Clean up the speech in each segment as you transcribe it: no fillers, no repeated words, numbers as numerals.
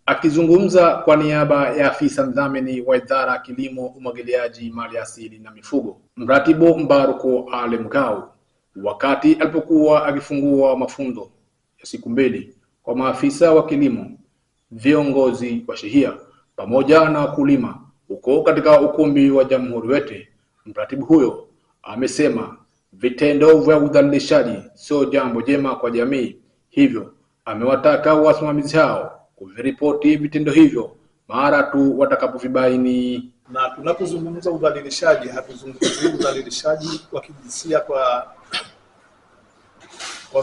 Akizungumza kwa niaba ya afisa mdhamini wa idara ya kilimo, umwagiliaji, maliasili na mifugo, mratibu Mbaruku Ali Mgau, wakati alipokuwa akifungua mafunzo ya siku 2 kwa maafisa wa kilimo, viongozi wa shehia pamoja na wakulima huko katika ukumbi wa Jamhuri Wete, mratibu huyo amesema vitendo vya udhalilishaji sio jambo jema kwa jamii, hivyo amewataka wasimamizi hao kuviripoti vitendo hivyo mara tu watakapovibaini. Na tunapozungumza udhalilishaji, hatuzungumzi udhalilishaji wa kijinsia kwa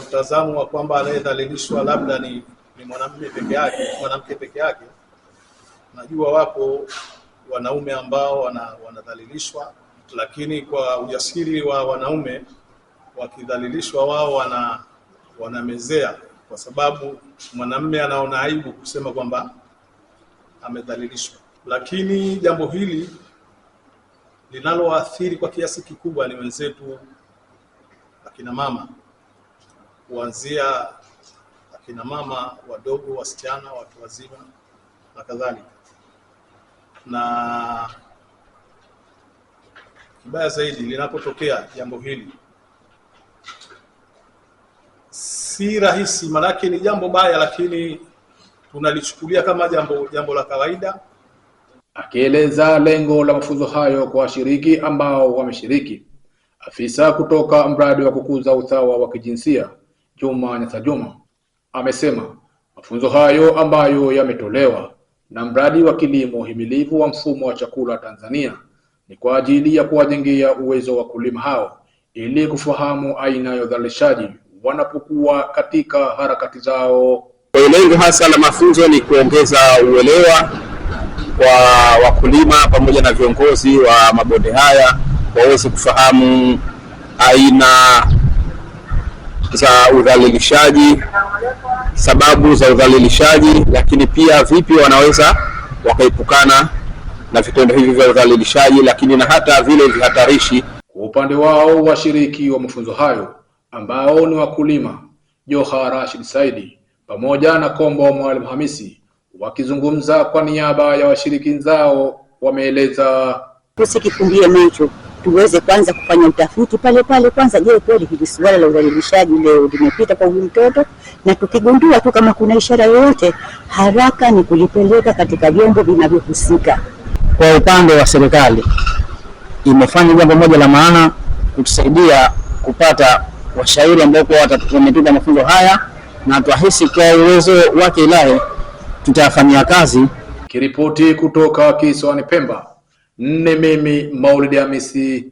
mtazamo wa kwamba anayedhalilishwa labda ni mwanamume peke yake, mwanamke peke yake. Najua wapo wanaume ambao wanadhalilishwa, lakini kwa ujasiri wa wanaume wakidhalilishwa wao wanamezea, kwa sababu mwanamume anaona aibu kusema kwamba amedhalilishwa. Lakini jambo hili linaloathiri kwa kiasi kikubwa ni wenzetu akina mama, kuanzia akina mama wadogo, wasichana, watu wazima na kadhalika. Na kibaya zaidi, linapotokea jambo hili si rahisi, manake ni jambo baya, lakini tunalichukulia kama jambo la kawaida. Akieleza lengo la mafunzo hayo kwa washiriki ambao wameshiriki, afisa kutoka mradi wa kukuza usawa wa kijinsia Juma Nyasa Juma amesema mafunzo hayo ambayo yametolewa na mradi wa kilimo himilivu wa mfumo wa chakula Tanzania ni kwa ajili ya kuwajengea uwezo wa kulima hao ili kufahamu aina ya udhalilishaji wanapokuwa katika harakati zao. Lengo hasa la mafunzo ni kuongeza uelewa kwa wakulima pamoja na viongozi wa mabonde haya waweze kufahamu aina za udhalilishaji, sababu za udhalilishaji, lakini pia vipi wanaweza wakaepukana na vitendo hivi vya udhalilishaji, lakini na hata vile vihatarishi. Kwa upande wao, washiriki wa mafunzo hayo ambao ni wakulima Joha Rashid Saidi pamoja na Kombo Mwalimu Hamisi, wakizungumza kwa niaba ya washiriki zao, wameeleza tusikifumbie macho, tuweze kwanza kufanya utafiti pale kwanza. Je, kweli hili swala la udhalilishaji leo limepita kwa huyu mtoto? Na tukigundua tu kama kuna ishara yoyote, haraka ni kulipeleka katika vyombo vinavyohusika. Kwa upande wa serikali imefanya jambo moja la maana, kutusaidia kupata washauri ambao wametupa mafunzo haya, na tuahisi kwa uwezo wake Ilahi tutafanyia kazi. Kiripoti kutoka kisiwani Pemba, mimi Maulid Hamisi,